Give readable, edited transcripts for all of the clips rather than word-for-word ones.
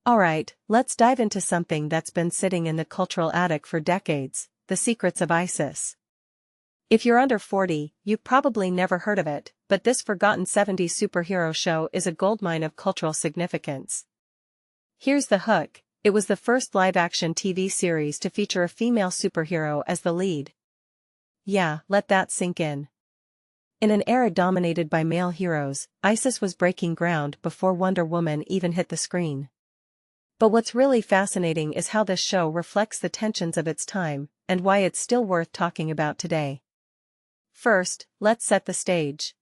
Alright, let's dive into something that's been sitting in the cultural attic for decades, the secrets of ISIS. If you're under 40, you've probably never heard of it, but this forgotten 70s superhero show is a goldmine of cultural significance. Here's the hook: it was the first live-action TV series to feature a female superhero as the lead. Yeah, let that sink in. In an era dominated by male heroes, ISIS was breaking ground before Wonder Woman even hit the screen. But what's really fascinating is how this show reflects the tensions of its time, and why it's still worth talking about today. First, let's set the stage.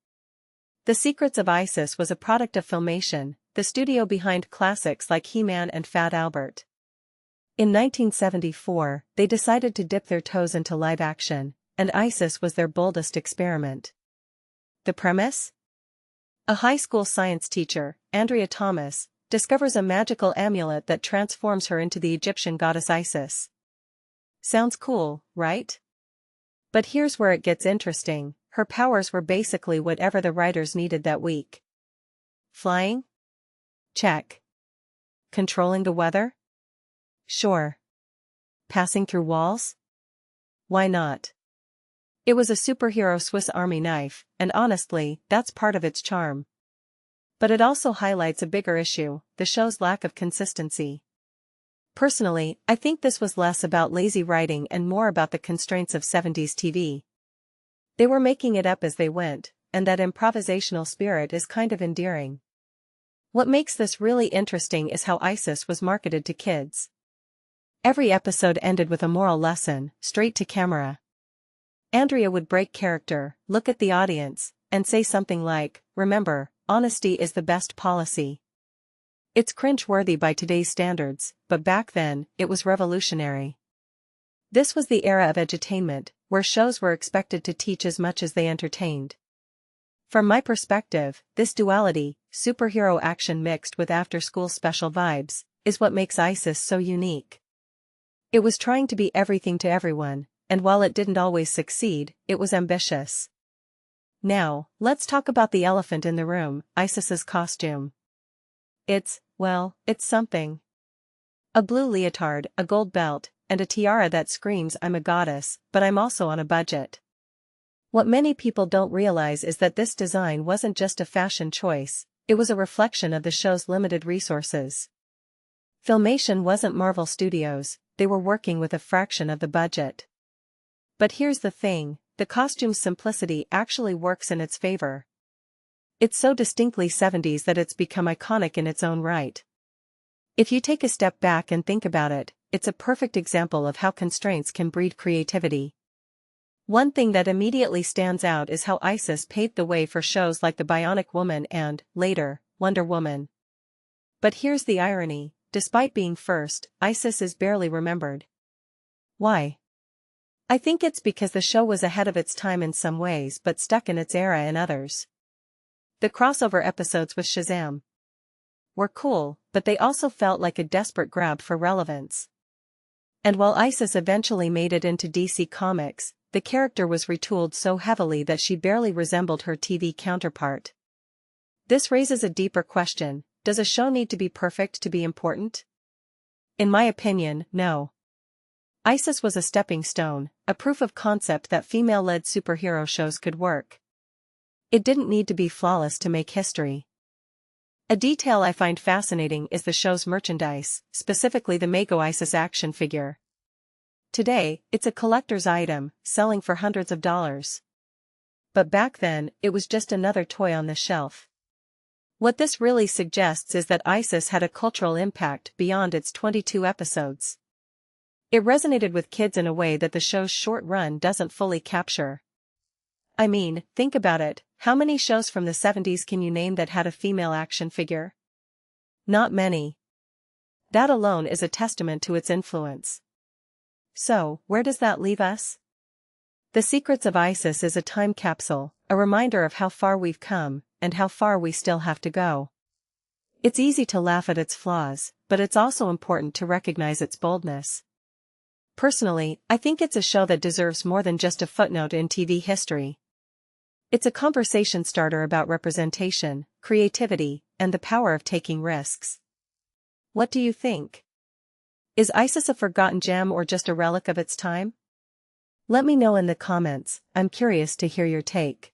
The Secrets of ISIS was a product of Filmation, the studio behind classics like He-Man and Fat Albert. In 1974, they decided to dip their toes into live action, and ISIS was their boldest experiment. The premise? A high school science teacher, Andrea Thomas, discovers a magical amulet that transforms her into the Egyptian goddess Isis. Sounds cool, right? But here's where it gets interesting: her powers were basically whatever the writers needed that week. Flying? Check. Controlling the weather? Sure. Passing through walls? Why not? It was a superhero Swiss Army knife, and honestly, that's part of its charm. But it also highlights a bigger issue: the show's lack of consistency. Personally, I think this was less about lazy writing and more about the constraints of 70s TV. They were making it up as they went, and that improvisational spirit is kind of endearing. What makes this really interesting is how ISIS was marketed to kids. Every episode ended with a moral lesson, straight to camera. Andrea would break character, look at the audience, and say something like, "Remember, honesty is the best policy." It's cringe-worthy by today's standards, but back then, it was revolutionary. This was the era of edutainment, where shows were expected to teach as much as they entertained. From my perspective, this duality, superhero action mixed with after-school special vibes, is what makes ISIS so unique. It was trying to be everything to everyone, and while it didn't always succeed, it was ambitious. Now, let's talk about the elephant in the room: ISIS's costume. It's something. A blue leotard, a gold belt, and a tiara that screams, "I'm a goddess, but I'm also on a budget." What many people don't realize is that this design wasn't just a fashion choice, it was a reflection of the show's limited resources. Filmation wasn't Marvel Studios, they were working with a fraction of the budget. But here's the thing: the costume's simplicity actually works in its favor. It's so distinctly 70s that it's become iconic in its own right. If you take a step back and think about it, it's a perfect example of how constraints can breed creativity. One thing that immediately stands out is how ISIS paved the way for shows like The Bionic Woman and, later, Wonder Woman. But here's the irony: despite being first, ISIS is barely remembered. Why? I think it's because the show was ahead of its time in some ways but stuck in its era in others. The crossover episodes with Shazam were cool, but they also felt like a desperate grab for relevance. And while ISIS eventually made it into DC Comics, the character was retooled so heavily that she barely resembled her TV counterpart. This raises a deeper question: does a show need to be perfect to be important? In my opinion, no. ISIS was a stepping stone, a proof of concept that female-led superhero shows could work. It didn't need to be flawless to make history. A detail I find fascinating is the show's merchandise, specifically the Mego ISIS action figure. Today, it's a collector's item, selling for hundreds of dollars. But back then, it was just another toy on the shelf. What this really suggests is that ISIS had a cultural impact beyond its 22 episodes. It resonated with kids in a way that the show's short run doesn't fully capture. I mean, think about it: how many shows from the 70s can you name that had a female action figure? Not many. That alone is a testament to its influence. So, where does that leave us? The Secrets of ISIS is a time capsule, a reminder of how far we've come, and how far we still have to go. It's easy to laugh at its flaws, but it's also important to recognize its boldness. Personally, I think it's a show that deserves more than just a footnote in TV history. It's a conversation starter about representation, creativity, and the power of taking risks. What do you think? Is ISIS a forgotten gem or just a relic of its time? Let me know in the comments, I'm curious to hear your take.